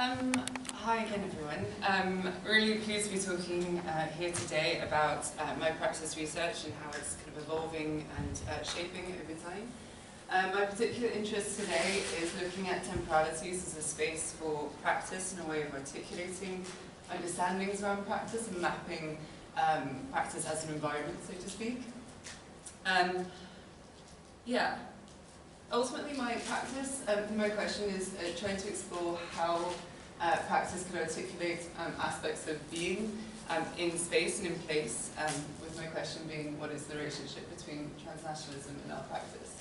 Hi again, everyone. Really pleased to be talking here today about my practice research and how it's kind of evolving and shaping over time. My particular interest today is looking at temporalities as a space for practice and a way of articulating understandings around practice and mapping practice as an environment, so to speak. Ultimately, my practice, my question is trying to explore how practice can articulate aspects of being in space and in place, with my question being, what is the relationship between transnationalism and our practice?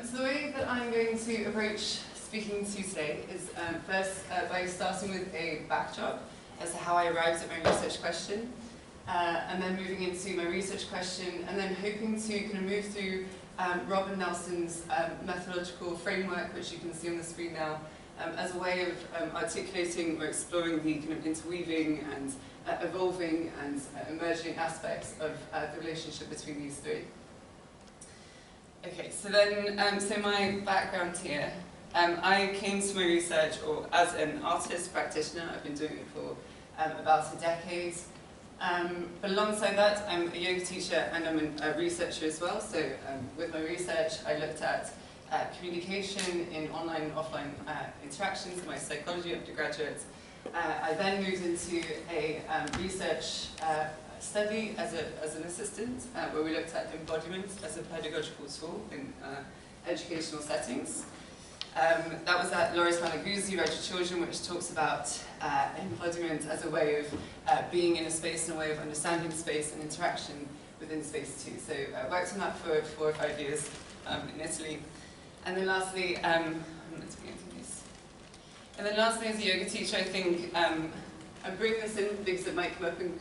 So the way that I'm going to approach speaking to you today is first by starting with a backdrop as to how I arrived at my research question, and then moving into my research question, and then hoping to kind of move through Rob and Nelson's methodological framework, which you can see on the screen now, as a way of articulating or exploring the kind of interweaving and evolving and emerging aspects of the relationship between these three. Okay, so then, so my background here, I came to my research as an artist practitioner. I've been doing it for about a decade. But alongside that, I'm a yoga teacher and I'm a researcher as well. So with my research, I looked at communication in online and offline interactions in my psychology undergraduate. I then moved into a research study as an assistant, where we looked at embodiment as a pedagogical tool in educational settings. That was at Loris Malaguzzi, Reggio Children, which talks about embodiment as a way of being in a space and a way of understanding space and interaction within space too. So I worked on that for 4 or 5 years in Italy. And then lastly, as a yoga teacher, I think I'm bringing this in because it might come up in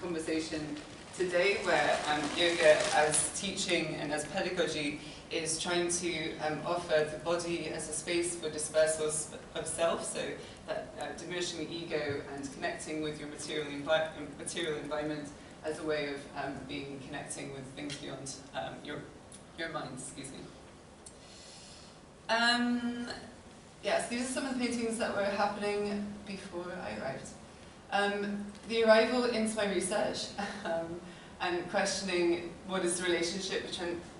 conversation today, where yoga as teaching and as pedagogy is trying to offer the body as a space for dispersal of self, so that diminishing the ego and connecting with your material environment as a way of connecting with things beyond your mind, excuse me. Yes, these are some of the paintings that were happening before I arrived. The arrival into my research and questioning what is the relationship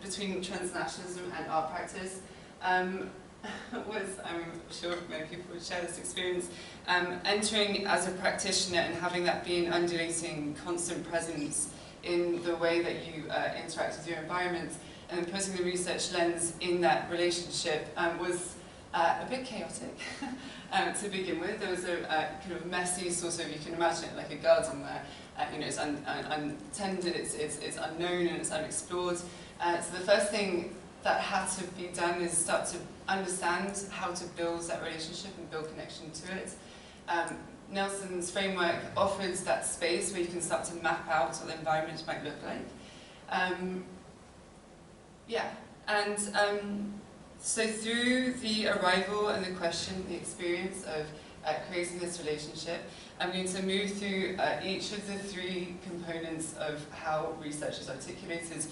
between transnationalism and art practice was, I'm sure many people would share this experience, entering as a practitioner and having that be an undulating, constant presence in the way that you interact with your environment, and then putting the research lens in that relationship was a bit chaotic to begin with. There was a kind of messy sort of, you can imagine it like a garden where you know, it's untended, it's unknown and it's unexplored. So the first thing that had to be done is start to understand how to build that relationship and build connection to it. Nelson's framework offers that space where you can start to map out what the environment might look like. So through the arrival and the question, the experience of creating this relationship, I'm going to move through each of the 3 components of how research is articulated,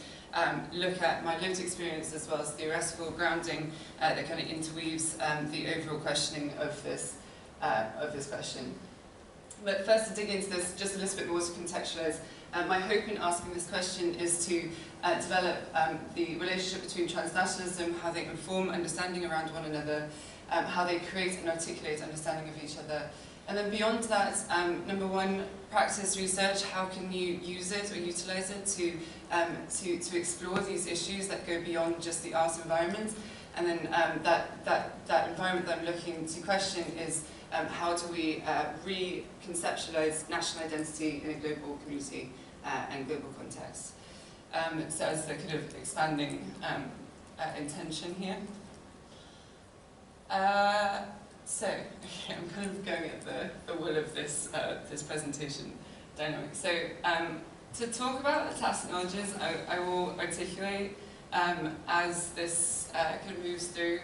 look at my lived experience as well as theoretical grounding that kind of interweaves the overall questioning of this question. But first, to dig into this just a little bit more to contextualize, my hope in asking this question is to develop the relationship between transnationalism, how they inform understanding around one another, how they create and articulate understanding of each other. And then beyond that, number 1, practice research, how can you use it or utilize it to explore these issues that go beyond just the art environment. And then that environment that I'm looking to question is how do we reconceptualize national identity in a global community and global context. So as the kind of expanding intention here. Okay, I'm kind of going at the will of this presentation dynamic. So to talk about the taxonologies, I will articulate as this kind of moves through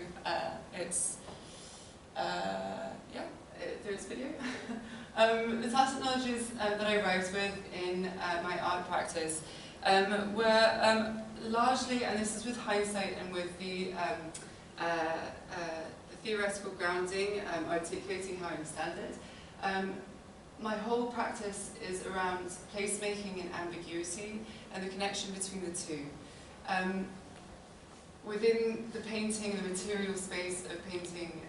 through its video. The taxonologies that I arrived with in my art practice were largely, and this is with hindsight and with the theoretical grounding, articulating how I understand it. My whole practice is around placemaking and ambiguity and the connection between the two. Within the painting, the material space of painting,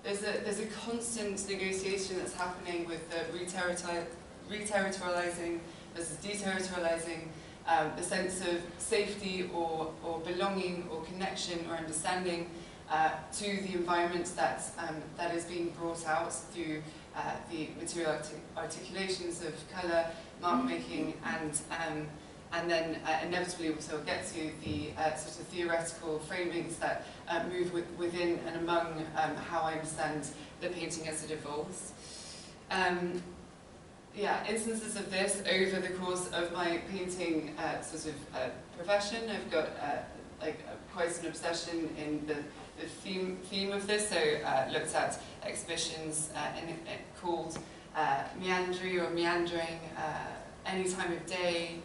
there's a constant negotiation that's happening with the re-territorializing versus deterritorializing, the sense of safety or belonging or connection or understanding to the environment that is being brought out through the material articulations of colour, mark making, and then inevitably we'll get to the sort of theoretical framings that move within and among how I understand the painting as it evolves. Yeah, instances of this over the course of my painting sort of profession. I've got quite an obsession in the theme of this, so looked at exhibitions called meandering or meandering, any time of day,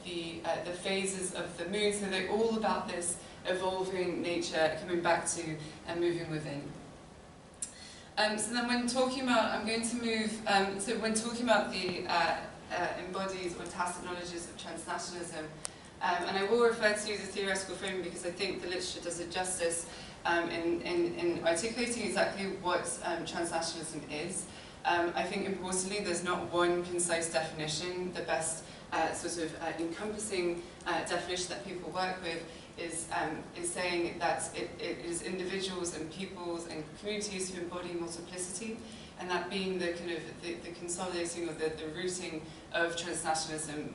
the phases of the moon, so they're all about this evolving nature coming back to and moving within. So then when talking about, I'm going to move, so when talking about the embodied or tacit knowledges of transnationalism, and I will refer to the theoretical framing because I think the literature does it justice in articulating exactly what transnationalism is. I think importantly there's not one concise definition. The best sort of encompassing definition that people work with is saying that it is individuals and peoples and communities who embody multiplicity, and that being the kind of the consolidating or the rooting of transnationalism.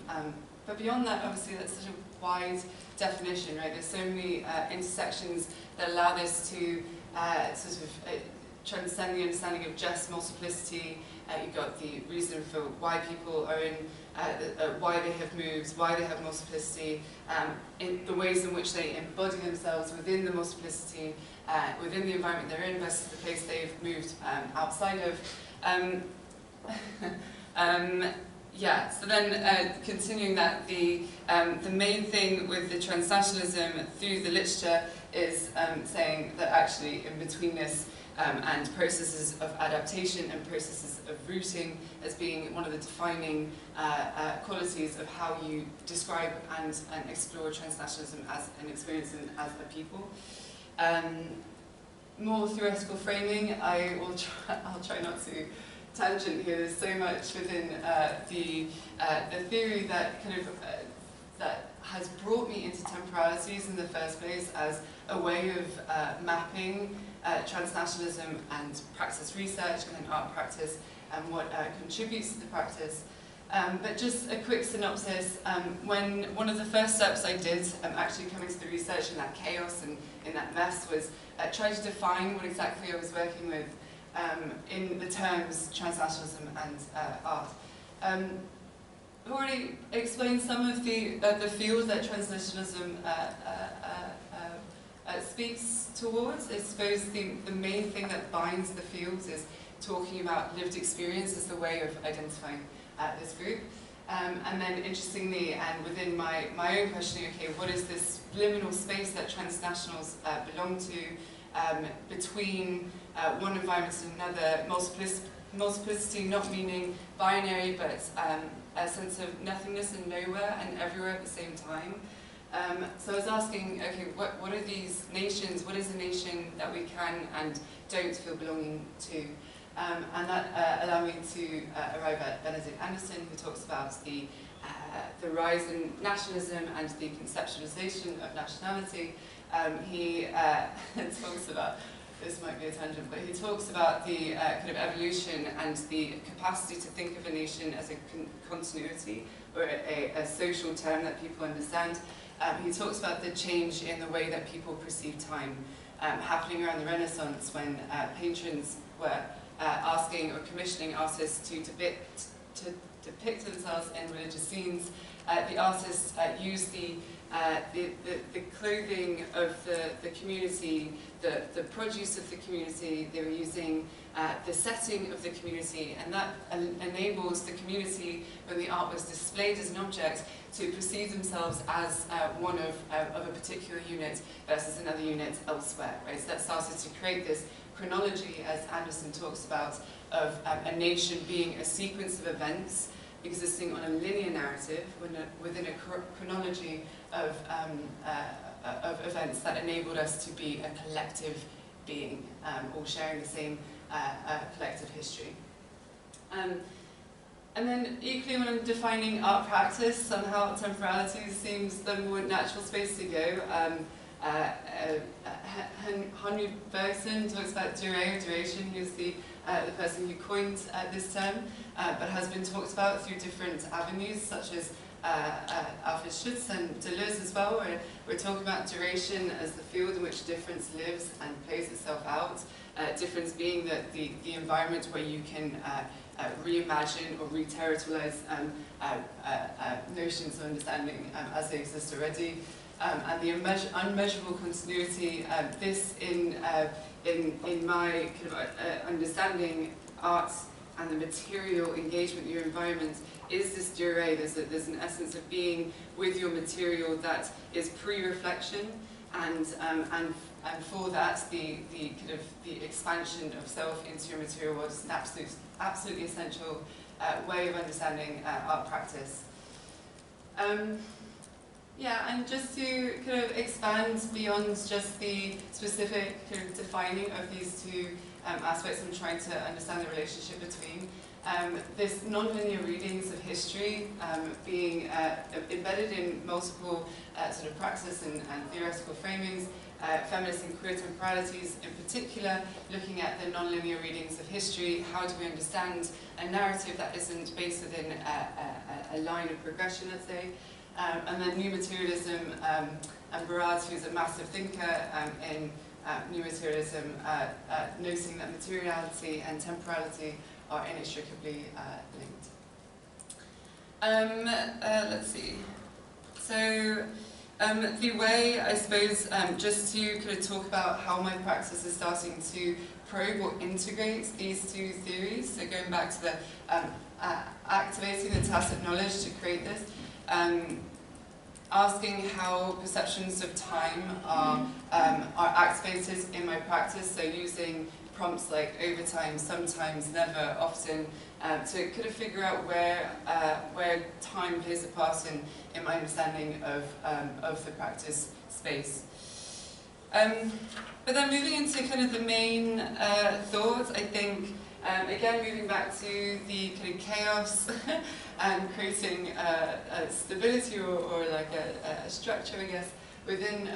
But beyond that, obviously, that's such a wide definition, right? There's so many intersections that allow this to sort of transcend the understanding of just multiplicity. You've got the reason for why people are in, why they have moved, why they have multiplicity, in the ways in which they embody themselves within the multiplicity, within the environment they're in versus the place they've moved outside of. Yeah, so then continuing that, the main thing with the transnationalism through the literature is saying that actually in betweenness and processes of adaptation and processes of rooting as being one of the defining qualities of how you describe and explore transnationalism as an experience and as a people. More theoretical framing, I'll try not to tangent here. There's so much within the theory that kind of that has brought me into temporalities in the first place as a way of mapping transnationalism and practice research and art practice and what contributes to the practice. But just a quick synopsis, when one of the first steps I did actually coming to the research in that chaos and in that mess was try to define what exactly I was working with in the terms transnationalism and art. I've already explained some of the fields that transnationalism speaks towards. I suppose the main thing that binds the fields is talking about lived experience as the way of identifying this group. And then interestingly, and within my own questioning, okay, what is this liminal space that transnationals belong to between one environment and another, multiplicity not meaning binary, but a sense of nothingness and nowhere and everywhere at the same time. So I was asking, okay, what are these nations? What is a nation that we can and don't feel belonging to? And that allowed me to arrive at Benedict Anderson, who talks about the rise in nationalism and the conceptualization of nationality. He talks about, this might be a tangent, but he talks about the kind of evolution and the capacity to think of a nation as a continuity or a social term that people understand. He talks about the change in the way that people perceive time happening around the Renaissance when patrons were asking or commissioning artists to depict themselves in religious scenes the artists used the clothing of the community, the produce of the community. They were using the setting of the community, and that enables the community, when the art was displayed as an object, to perceive themselves as one of a particular unit versus another unit elsewhere. Right? So that started to create this chronology, as Anderson talks about, of a nation being a sequence of events existing on a linear narrative within a chronology of events that enabled us to be a collective being, all sharing the same collective history. And then equally, when I'm defining art practice, somehow temporalities seems the more natural space to go. Henry Bergson talks about duration. He was the person who coined this term, but has been talked about through different avenues, such as Alfred Schutz and Deleuze as well, where we're talking about duration as the field in which difference lives and plays itself out. Difference being that the environment where you can reimagine or re-territorialize notions of understanding as they exist already. And the unmeasurable continuity, this in my kind of understanding art and the material engagement with your environment is this durée. There's an essence of being with your material that is pre-reflection, and for that the kind of the expansion of self into your material world is an absolutely essential way of understanding art practice. Yeah, and just to kind of expand beyond just the specific kind of defining of these two aspects and trying to understand the relationship between this non-linear readings of history being embedded in multiple sort of praxis and theoretical framings, feminist and queer temporalities in particular, looking at the non-linear readings of history. How do we understand a narrative that isn't based within a line of progression, let's say? And then new materialism, and Barad, who's a massive thinker in new materialism, noting that materiality and temporality are inextricably linked. Let's see. So the way, I suppose, just to kind of talk about how my practice is starting to probe or integrate these two theories, so going back to the activating the tacit knowledge to create this, asking how perceptions of time are activated in my practice, so using prompts like over time, sometimes, never, often, to kind of figure out where time plays a part in my understanding of the practice space. But then moving into kind of the main thoughts, I think, again, moving back to the kind of chaos and creating stability or like a structure, I guess, within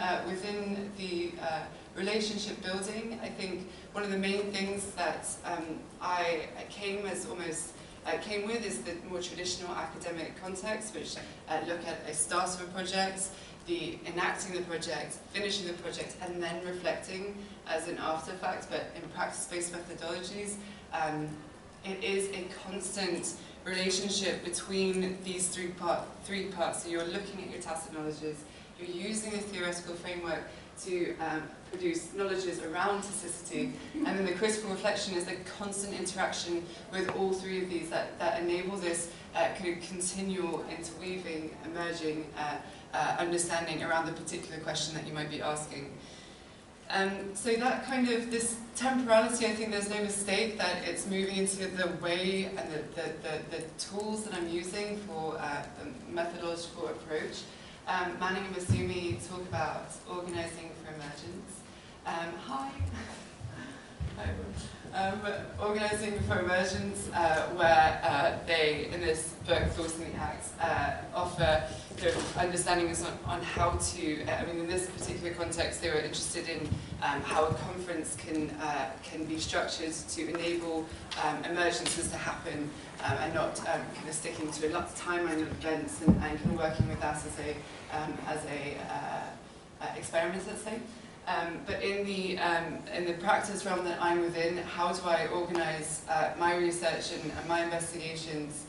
the relationship building. I think one of the main things that I came with is the more traditional academic context, which look at a start of a project, the enacting the project, finishing the project, and then reflecting as an after fact. But in practice-based methodologies, it is a constant relationship between these three parts. So you're looking at your tacit knowledges, you're using a theoretical framework to produce knowledges around tacticity, and then the critical reflection is the constant interaction with all three of these that enable this kind of continual interweaving, emerging understanding around the particular question that you might be asking. So that kind of, this temporality, I think there's no mistake that it's moving into the way and the tools that I'm using for the methodological approach. Manning and Massumi talk about organising for emergence. Hi. Organising for emergence, where they, in this book, Thoughts in the Act, offer their understandings on how to, I mean, in this particular context, they were interested in how a conference can be structured to enable emergences to happen, and not kind of sticking to a lot of timeline of events and kind of working with that as a experiment, let's say. But in the practice realm that I'm within, how do I organise my research and my investigations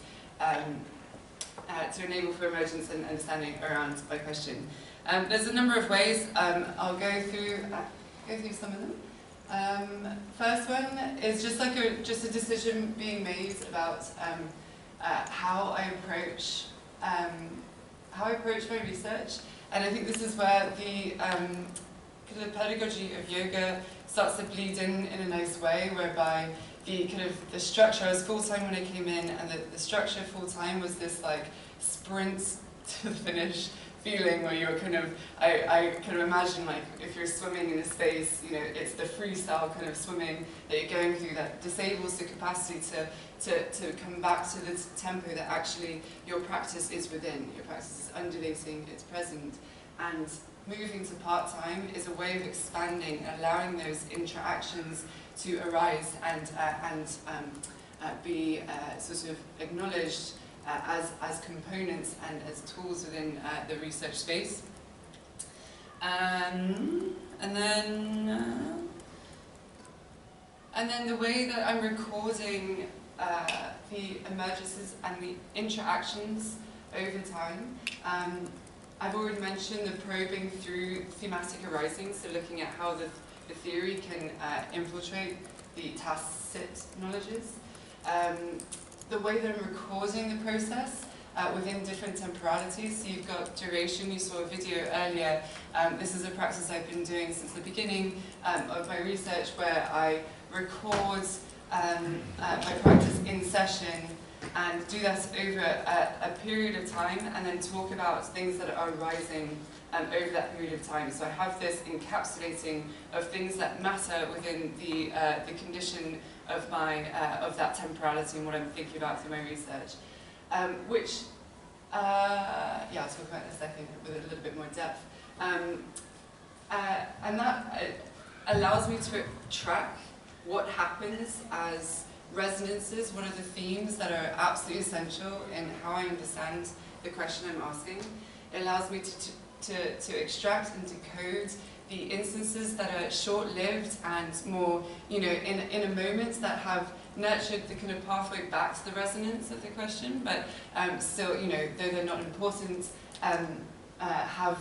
to enable for emergence and understanding around my question. There's a number of ways. I'll go through some of them. First one is just like a decision being made about how I approach my research, and I think this is where the kind of pedagogy of yoga starts to bleed in a nice way, whereby the structure, I was full-time when I came in, and the structure full-time was this like sprint to the finish feeling where you're I kind of imagine like if you're swimming in a space, it's the freestyle kind of swimming that you're going through that disables the capacity to come back to the tempo that actually your practice is within. Your practice is undulating, it's present, and moving to part-time is a way of expanding and allowing those interactions to arise and be sort of acknowledged as components and as tools within the research space. And then the way that I'm recording the emergences and the interactions over time. I've already mentioned the probing through thematic arising, so looking at how the theory can infiltrate the tacit knowledges. The way that I'm recording the process within different temporalities. So you've got duration, you saw a video earlier. This is a practice I've been doing since the beginning of my research, where I record my practice in session and do that over a period of time, and then talk about things that are arising over that period of time. So I have this encapsulating of things that matter within the condition of that temporality and what I'm thinking about through my research, which I'll talk about in a second with a little bit more depth, and that allows me to track what happens as resonances. What are the themes that are absolutely essential in how I understand the question I'm asking? It allows me to extract and decode the instances that are short-lived and more, in a moment that have nurtured the kind of pathway back to the resonance of the question, but still, though they're not important, have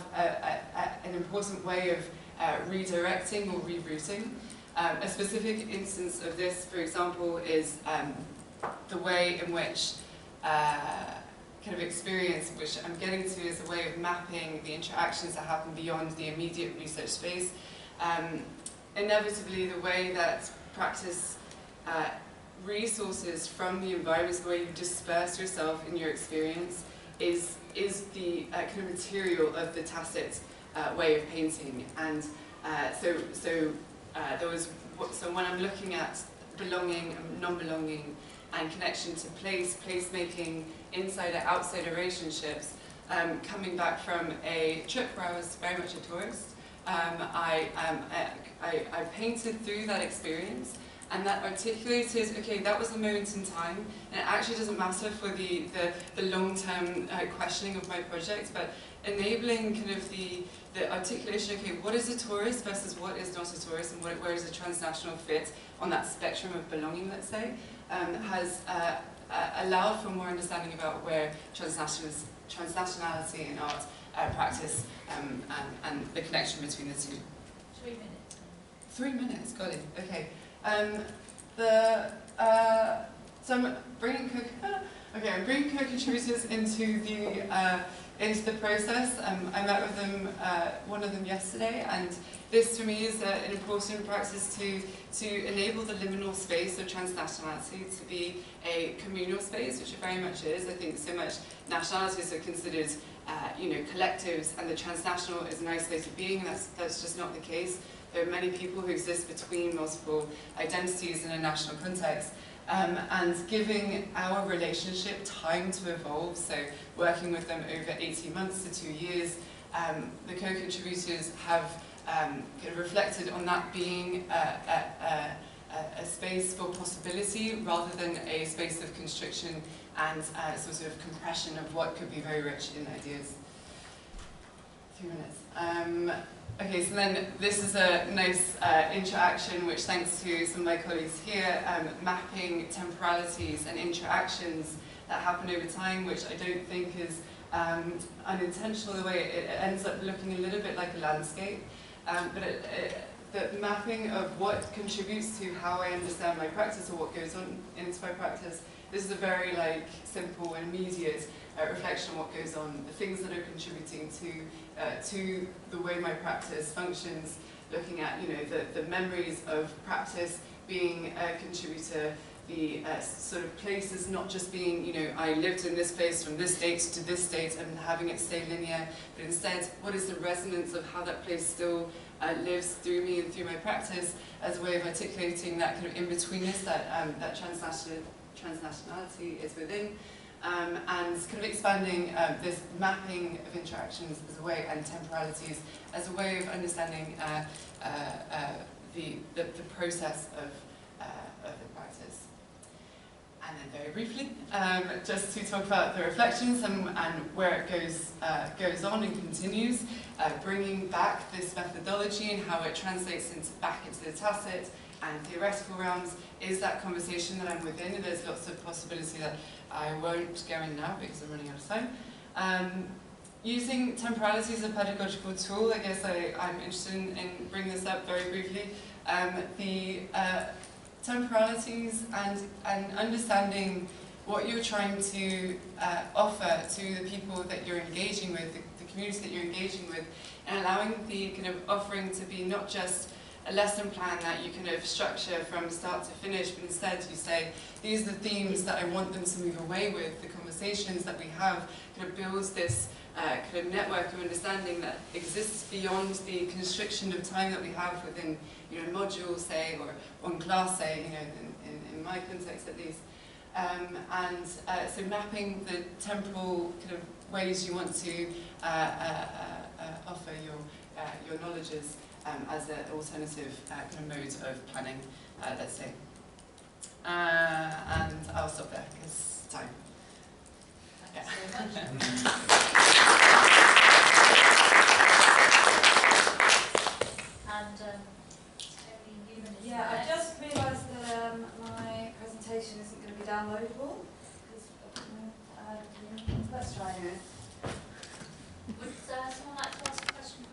an important way of redirecting or rerouting. A specific instance of this, for example, is the way in which kind of experience, which I'm getting to, is a way of mapping the interactions that happen beyond the immediate research space. Inevitably, the way that practice resources from the environments, the way you disperse yourself in your experience, is the kind of material of the tacit way of painting. And so when I'm looking at belonging and non-belonging and connection to place-making, insider-outsider relationships, coming back from a trip where I was very much a tourist, I painted through that experience, and that articulated, okay, that was the moment in time, and it actually doesn't matter for the long-term questioning of my project, but enabling kind of the articulation, okay, what is a tourist versus what is not a tourist, and where is a transnational fit on that spectrum of belonging, let's say, has allowed for more understanding about where transnationality in art practice and the connection between the two. 3 minutes. 3 minutes, got it, okay. So I'm bringing co-contributors into the process. I met with them, one of them yesterday, and this for me is an important practice to enable the liminal space of transnationality to be a communal space, which it very much is. I think so much nationalities are considered collectives, and the transnational is an isolated being, and that's just not the case. There are many people who exist between multiple identities in a national context. And giving our relationship time to evolve, so working with them over 18 months to 2 years, the co-contributors have kind of reflected on that being a space for possibility rather than a space of constriction and sort of compression of what could be very rich in ideas. 3 minutes. Okay, so then this is a nice interaction, which thanks to some of my colleagues here, mapping temporalities and interactions that happen over time, which I don't think is unintentional. The way it ends up looking a little bit like a landscape, but the mapping of what contributes to how I understand my practice or what goes on into my practice. This is a very simple and immediate reflection on what goes on, the things that are contributing to the way my practice functions, looking at the memories of practice being a contributor, the sort of places not just being, I lived in this place from this date to this date and having it stay linear, but instead what is the resonance of how that place still lives through me and through my practice as a way of articulating that kind of in-betweenness that transnationality is within, and kind of expanding this mapping of interactions as a way, and temporalities as a way of understanding the process of the practice. And then very briefly, just to talk about the reflections and where it goes on and continues, bringing back this methodology and how it translates back into the tacit and theoretical realms is that conversation that I'm within, and there's lots of possibility that I won't go in now because I'm running out of time. Using temporality as a pedagogical tool, I guess I'm interested in bringing this up very briefly. The temporalities and understanding what you're trying to offer to the people that you're engaging with, the community that you're engaging with, and allowing the kind of offering to be not just a lesson plan that you kind of structure from start to finish, but instead you say, these are the themes that I want them to move away with, the conversations that we have kind of builds this kind of network of understanding that exists beyond the constriction of time that we have within modules, say, or one class, say, in my context at least. So mapping the temporal kind of ways you want to offer your knowledges as an alternative kind of mode of planning, let's say. And I'll stop there because time. Yeah. Yeah, I've just realised that my presentation isn't going to be downloadable. Let's try it.